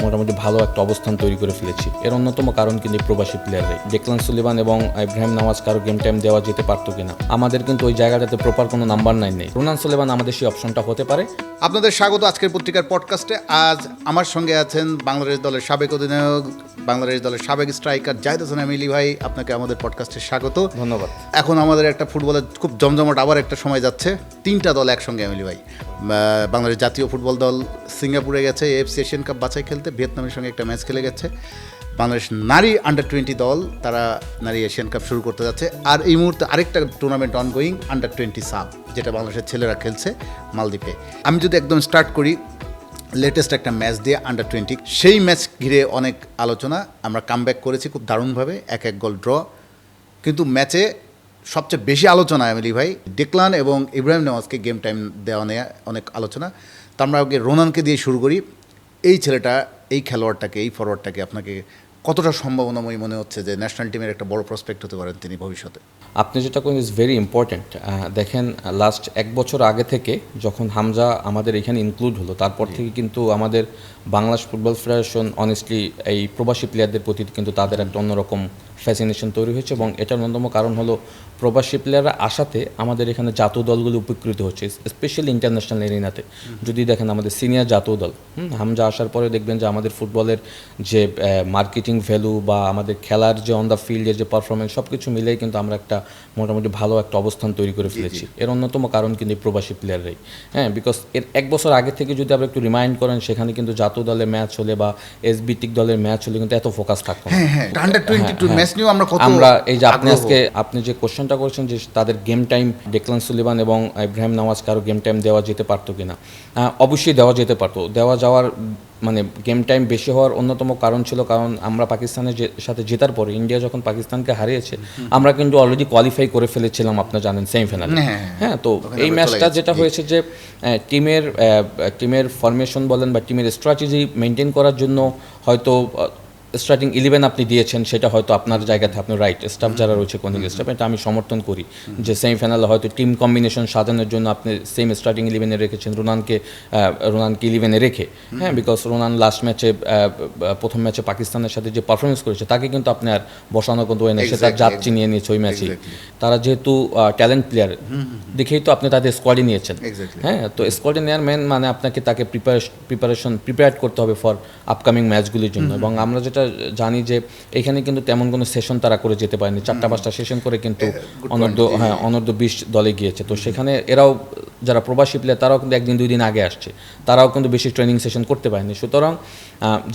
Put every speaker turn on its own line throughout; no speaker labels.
মোটামুটি ভালো একটা অবস্থান তৈরি করে ফেলেছি। এর অন্যতম কারণ কিন্তু প্রবাসী প্লেয়াররাই। ডেকলান সুলিভান এবং ইব্রাহিম নওয়াজ কারো গেম টাইম দেওয়া যেতে পারতো কিনা, আমাদের কিন্তু ওই জায়গাটাতে প্রপার কোনো নাম্বার 9 নেই। রোনান সুলিভান আমাদের সেই অপশনটা হতে পারে।
আপনাদের স্বাগত আজকের পত্রিকার পডকাস্টে। আজ আমার সঙ্গে আছেন বাংলাদেশ দলের সাবেক অধিনায়ক, বাংলাদেশ দলের সাবেক স্ট্রাইকার জাহিদ হাসান এমিলি ভাই। আপনাকে আমাদের পডকাস্টে স্বাগত।
ধন্যবাদ।
এখন আমাদের একটা ফুটবলের খুব জমজমাট আবার একটা সময় যাচ্ছে। 3টা দল একসঙ্গে এমিলি ভাই। বাংলাদেশ জাতীয় ফুটবল দল সিঙ্গাপুরে গেছে এএফসি এশিয়ান কাপ বাছাই খেলতে, ভিয়েতনামের সঙ্গে একটা ম্যাচ খেলে গেছে। বাংলাদেশ নারী আন্ডার-20 দল, তারা নারী এশিয়ান কাপ শুরু করতে যাচ্ছে। আর এই মুহূর্তে আরেকটা টুর্নামেন্ট অনগোয়িং আন্ডার-20 সাব, যেটা বাংলাদেশের ছেলেরা খেলছে মালদ্বীপে। আমি যদি একদম স্টার্ট করি লেটেস্ট একটা ম্যাচ দিয়ে আন্ডার-20, সেই ম্যাচ ঘিরে অনেক আলোচনা। আমরা কামব্যাক করেছি খুব দারুণভাবে, 1-1 গোল ড্র। কিন্তু ম্যাচে সবচেয়ে বেশি আলোচনা এমিলি ভাই ডেকলান এবং ইব্রাহিম নওয়াজকে গেম টাইম দেওয়া নিয়ে অনেক আলোচনা। তো আমরা আগে রোনানকে দিয়ে শুরু করি। এই ছেলেটা, এই খেলোয়াড়টাকে, এই ফরওয়ার্ডটাকে আপনাকে কতটা সম্ভাবনাময়ী মনে হচ্ছে যে ন্যাশনাল টিমের একটা বড় প্রসপেক্ট হতে পারেন তিনি ভবিষ্যতে?
আপনি যেটা করেন ইজ ভেরি ইম্পর্ট্যান্ট। দেখেন, লাস্ট 1 বছর আগে থেকে যখন হামজা আমাদের এখানে ইনক্লুড হলো, তারপর থেকে কিন্তু আমাদের বাংলাদেশ ফুটবল ফেডারেশন অনেস্টলি এই প্রবাসী প্লেয়ারদের প্রতি কিন্তু তাদের একটা অন্যরকম ফ্যাসিনেশন তৈরি হয়েছে। এবং এটার অন্যতম কারণ হলো প্রবাসী প্লেয়াররা আসাতে আমাদের এখানে জাতীয় দলগুলো উপকৃত হচ্ছে, স্পেশালি ইন্টারন্যাশনাল এরিনাতে। যদি দেখেন আমাদের সিনিয়র জাতীয় দল হামজা আসার পরে দেখবেন যে আমাদের ফুটবলের যে মার্কেটিং ভ্যালু বা আমাদের খেলার যে অন দ্য ফিল্ডের যে পারফরমেন্স, সব কিছু মিলেই কিন্তু আমরা একটা মোটামুটি ভালো একটা অবস্থান তৈরি করে ফেলেছি। এর অন্যতম কারণ কিন্তু প্রবাসী প্লেয়াররাই। হ্যাঁ, বিকজ এর 1 বছর আগে থেকে যদি আপনি একটু রিমাইন্ড করেন, সেখানে কিন্তু জাতীয় দলের ম্যাচ হলে বা এসবিটিক দলের ম্যাচ হলে কিন্তু এত ফোকাস থাকতো না। আমরা এই যে আপনি যে কোশ্চেনটা করেছেন যে তাদের গেম টাইম ডেকলান সুলিভান এবং ইব্রাহিম নওয়াজ কারো গেম টাইম দেওয়া যেতে পারতো কিনা, অবশ্যই দেওয়া যেতে পারতো। দেওয়া যাওয়ার মানে গেম টাইম বেশি হওয়ার অন্যতম কারণ ছিল, কারণ আমরা পাকিস্তানের সাথে জেতার পরে ইন্ডিয়া যখন পাকিস্তানকে হারিয়েছে, আমরা কিন্তু অলরেডি কোয়ালিফাই করে ফেলেছিলাম, আপনারা জানেন, সেমিফাইনালে। হ্যাঁ, তো এই ম্যাচটা যেটা হয়েছে যে টিমের ফরমেশন বলেন বা টিমের স্ট্র্যাটেজি মেনটেন করার জন্য হয়তো স্টার্টিং 11 আপনি দিয়েছেন, সেটা হয়তো আপনার জায়গাতে আপনি রাইট। স্টাফ যারা রয়েছে কোনিং স্টাফ, এটা আমি সমর্থন করি যে সেমিফাইনালে হয়তো টিম কম্বিনেশন সাজানোর জন্য আপনি সেম স্টার্টিং 11-এ রেখেছেন রোনানকে 11-এ রেখে। হ্যাঁ, বিকজ রোনান লাস্ট ম্যাচে, প্রথম ম্যাচে পাকিস্তানের সাথে যে পারফরমেন্স করেছে, তাকে কিন্তু আপনি আর বসানো কিন্তু হয় না, সে তার জাত চিনিয়ে নিয়েছে ওই ম্যাচেই। তারা যেহেতু ট্যালেন্ট প্লেয়ার দেখেই তো আপনি তাদের স্কোয়াডে নিয়েছেন। হ্যাঁ, তো স্কোয়াডে নেওয়ার মেন মানে আপনাকে তাকে প্রিপারেড করতে হবে ফর আপকামিং ম্যাচগুলির জন্য। এবং আমরা যেটা জানি যে এখানে কিন্তু তেমন কোনো সেশন তারা করে যেতে পারেনি, 4-5টা সেশন করে কিন্তু অনূর্ধ্ব 20 দলে গিয়েছে। তো সেখানে এরাও যারা প্রবাসী প্লেয়ার, তারাও কিন্তু 1-2 দিন আগে আসছে, তারাও কিন্তু বেশি ট্রেনিং সেশন করতে পারেনি। সুতরাং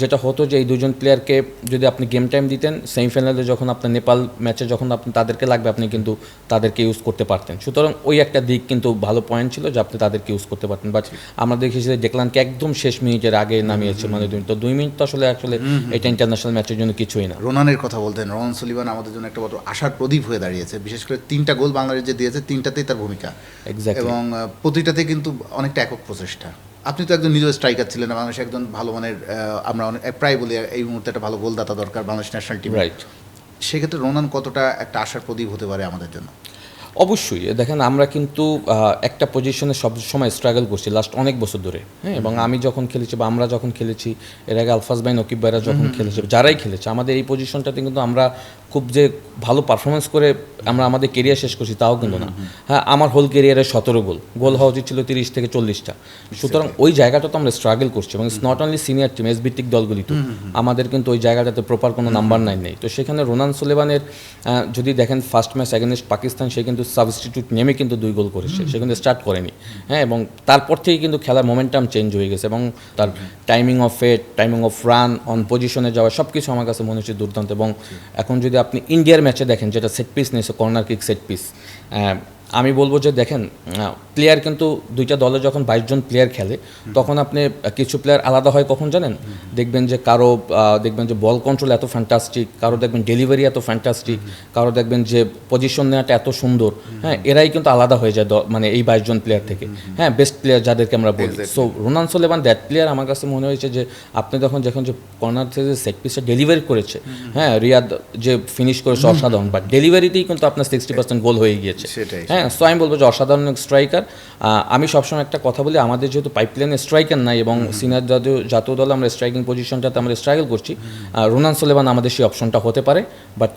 যেটা হতো যে এই দুজন প্লেয়ারকে যদি আপনি গেম টাইম দিতেন, সেমিফাইনালে যখন আপনার নেপাল ম্যাচে যখন আপনি তাদেরকে লাগবে, আপনি কিন্তু তাদেরকে ইউজ করতে পারতেন। সুতরাং ওই একটা দিক কিন্তু ভালো পয়েন্ট ছিল যে আপনি তাদেরকে ইউজ করতে পারতেন। বাট আমরা দেখেছি যে ডেকলানকে একদম শেষ মিনিটের আগে নামিয়েছে, মানে 2 মিনিট তো আসলে এটা ইন্টারন্যাশনাল ম্যাচের জন্য কিছুই না।
রোনানের কথা বলতেন, রোনান সুলিভান আমাদের জন্য একটা বড় আশার প্রদীপ হয়ে দাঁড়িয়েছে। বিশেষ করে 3টা গোল বাংলাদেশ যে দিয়েছে, 3টাতেই তার ভূমিকা, এবং প্রতিটাতে কিন্তু অনেকটা একক প্রচেষ্টা। আপনি তো একজন নিজের স্ট্রাইকার ছিলেন, বাংলাদেশ একজন ভালো মানের, আমরা প্রায় বলি এই মুহূর্তে একটা ভালো গোলদাতা দরকার বাংলাদেশ ন্যাশনাল টিম। রাইট, সেক্ষেত্রে রোনান কতটা একটা আশার প্রদীপ হতে পারে আমাদের জন্য?
অবশ্যই। দেখেন, আমরা কিন্তু একটা পজিশনে সব সময় স্ট্রাগল করছি লাস্ট অনেক বছর ধরে। হ্যাঁ, এবং আমি যখন খেলেছি বা আমরা যখন খেলেছি, এর আগে আলফাজ ভাই, নকিব ভাইরা যখন খেলেছে, যারাই খেলেছে, আমাদের এই পজিশনটাতে কিন্তু আমরা খুব যে ভালো পারফরমেন্স করে আমরা আমাদের কেরিয়ার শেষ করছি তাও কিন্তু না। হ্যাঁ, আমার হোল কেরিয়ারে 17 গোল হওয়া উচিত ছিল 30 থেকে 40টা। সুতরাং ওই জায়গাটা তো আমরা স্ট্রাগল করছি। এবং it's not only senior team, এসবিটিক দলগুলি তো আমাদের কিন্তু ওই জায়গাটাতে প্রপার কোনো নাম্বার 9 নেই। তো সেখানে রোনান সুলিভানের যদি দেখেন ফার্স্ট ম্যাচ এগেইনস্ট পাকিস্তান, সে কিন্তু সাবস্টিটিউট নেমে কিন্তু 2 গোল করেছে, সে কিন্তু স্টার্ট করেনি। হ্যাঁ, এবং তারপর থেকেই কিন্তু খেলার মোমেন্টাম চেঞ্জ হয়ে গেছে, এবং তার timing of fate, timing of run, on পজিশনে যাওয়া, সব কিছু আমার কাছে মনে হচ্ছে দুর্দান্ত। এবং এখন যদি আপনি ইন্ডিয়ার ম্যাচে দেখেন, যেটা সেট পিস নিয়েছে, কর্নার কিক সেট পিস, আমি বলবো যে দেখেন, প্লেয়ার কিন্তু 2টা দলে যখন 22 জন প্লেয়ার খেলে, তখন আপনি কিছু প্লেয়ার আলাদা হয় কখন জানেন? দেখবেন যে কারো দেখবেন যে বল কন্ট্রোল এত ফ্যান্টাস্টিক, কারো দেখবেন ডেলিভারি এত ফ্যান্টাস্টিক, কারো দেখবেন যে পজিশন নেওয়াটা এত সুন্দর। হ্যাঁ, এরাই কিন্তু আলাদা হয়ে যায় মানে এই 22 জন প্লেয়ার থেকে। হ্যাঁ, বেস্ট প্লেয়ার যাদেরকে আমরা বলি। So Ronan Sullivan that player. আমার কাছে মনে হয়েছে যে আপনি যখন যে কর্নার থেকে যে সেট পিসটা ডেলিভারি করেছে, হ্যাঁ, রিয়াদ যে ফিনিশ করেছে অসাধারণ, বাট ডেলিভারিতেই কিন্তু আপনার 60% গোল হয়ে গিয়েছে। হ্যাঁ, হ্যাঁ, সো আমি বলবো যে অসাধারণ স্ট্রাইকার। আমি সবসময় একটা কথা বলি, আমাদের যেহেতু পাইপলাইনে স্ট্রাইকার নাই এবং সিনিয়র জাতীয় দলে আমরা স্ট্রাইকিং পজিশনটাতে আমরা স্ট্রাগল করছি, রোনান সোলেমান আমাদের সেই অপশনটা হতে পারে, বাট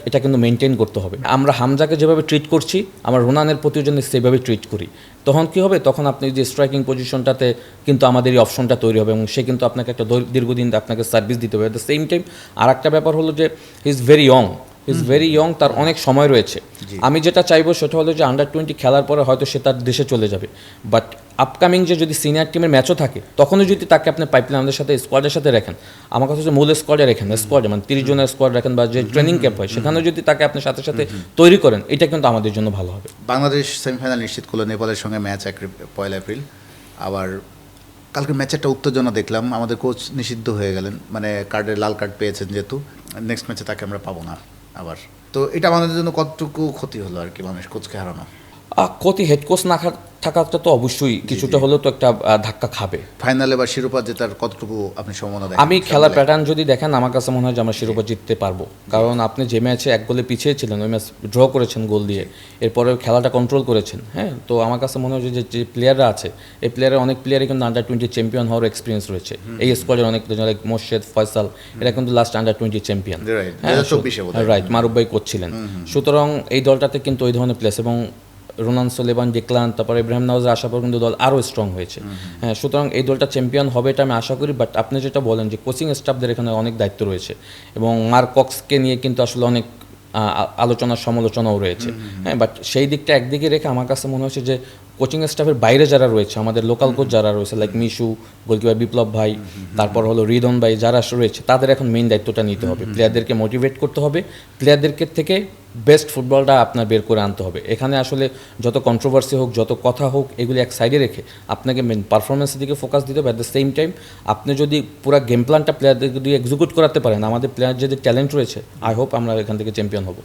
এটা কিন্তু মেনটেন করতে হবে। আমরা হামজাকে যেভাবে ট্রিট করছি, আমরা রোনানের প্রতিও যেন সেভাবে ট্রিট করি, তখন কি হবে, তখন আপনি যে স্ট্রাইকিং পজিশনটাতে কিন্তু আমাদের এই অপশনটা তৈরি হবে এবং সে কিন্তু আপনাকে একটা দীর্ঘদিন আপনাকে সার্ভিস দিতে হবে। অ্যাট দ্য সেম টাইম আর একটা ব্যাপার হলো যে হি ইজ ভেরি ইয়ং, তার অনেক সময় রয়েছে। আমি যেটা চাইবো সেটা হলো যে আন্ডার-20 খেলার পরে হয়তো সে তার দেশে চলে যাবে, বাট আপকামিং যে যদি সিনিয়র টিমের ম্যাচও থাকে, তখনও যদি তাকে আপনি পাইপলাইন আমাদের সাথে স্কোয়াডের সাথে রাখেন, আমার কথা হচ্ছে মূল স্কোয়াডে রাখেন, স্কোয়াডে মানে 30 জনের স্কোয়াড রাখেন বা যে ট্রেনিং ক্যাম্প হয় সেখানেও যদি তাকে আপনি সাথে সাথে তৈরি করেন, এটা কিন্তু আমাদের জন্য ভালো হবে।
বাংলাদেশ সেমিফাইনাল নিশ্চিত করলো নেপালের সঙ্গে ম্যাচ 1 এপ্রিল। আবার কালকে ম্যাচে একটা উত্তেজনা দেখলাম, আমাদের কোচ নিষিদ্ধ হয়ে গেলেন, মানে লাল কার্ড পেয়েছেন যেহেতু, নেক্সট ম্যাচে তাকে আমরা পাবো না আবার। তো এটা আমাদের জন্য কতটুকু ক্ষতি হলো আর কি, মানুষ কোচকে হারানো?
ক্ষতি হেড কোচ না থাকাটা তো অবশ্যই কিছুটা হলেও তো একটা ধাক্কা খাবে।
ফাইনালে বা শিরোপা জেতার কতটুকু আপনি সম্ভাবনা দেখেন?
আমি খেলার প্যাটার্ন যদি দেখেন, আমার কাছে মনে হয় যে আমরা শিরোপা জিততে পারবো, কারণ আপনি যে ম্যাচে 1 গোলে পিছিয়ে ছিলেন ওই ম্যাচ ড্র করেছেন গোল দিয়ে, এরপরে খেলাটা কন্ট্রোল করেছেন। হ্যাঁ, তো আমার কাছে মনে হয় যে যে প্লেয়াররা আছে, এই প্লেয়ারের অনেক প্লেয়ারই কিন্তু আন্ডার-20 চ্যাম্পিয়ন হওয়ার এক্সপিরিয়েন্স রয়েছে। এই স্কোয়াডের অনেক লাইক মোর্শেদ, ফয়সাল, এরা কিন্তু লাস্ট আন্ডার-20 চ্যাম্পিয়ন। রাইট, মারুফ ভাই কোচ ছিলেন। সুতরাং এই দলটাতে কিন্তু ওই ধরনের প্লেয়ার এবং রোনান সোলেমান, ডেকলান, তারপরে ইব্রাহিম নওয়াজের আশা পর কিন্তু দল আরও স্ট্রং হয়েছে। হ্যাঁ, সুতরাং এই দলটা চ্যাম্পিয়ন হবে এটা আমি আশা করি। বাট আপনি যেটা বলেন যে কোচিং স্টাফদের এখানে অনেক দায়িত্ব রয়েছে এবং মার্ক কক্সকে নিয়ে কিন্তু আসলে অনেক আলোচনা সমালোচনাও রয়েছে। হ্যাঁ, বাট সেই দিকটা একদিকে রেখে আমার কাছে মনে হচ্ছে যে কোচিং স্টাফের বাইরে যারা রয়েছে, আমাদের লোকাল কোচ যারা রয়েছে লাইক মিশু, গোলকিপার বিপ্লব ভাই, তারপর হলো রিদন ভাই, যারা রয়েছে তাদের এখন মেইন দায়িত্বটা নিতে হবে। প্লেয়ারদেরকে মোটিভেট করতে হবে, প্লেয়ারদেরকে থেকে বেস্ট ফুটবলটা আপনার বের করে আনতে হবে। এখানে আসলে যত কন্ট্রোভার্সি হোক, যত কথা হোক, এগুলি এক সাইডে রেখে আপনাকে মেন পারফরমেন্সের দিকে ফোকাস দিতে হবে। অ্যাট দ্য সেম টাইম আপনি যদি পুরো গেম প্ল্যানটা প্লেয়ারদেরকে দিয়ে এক্সিকিউট করাতে পারেন, আমাদের প্লেয়ার যদি ট্যালেন্ট রয়েছে, আই হোপ আমরা এখান থেকে চ্যাম্পিয়ন হব।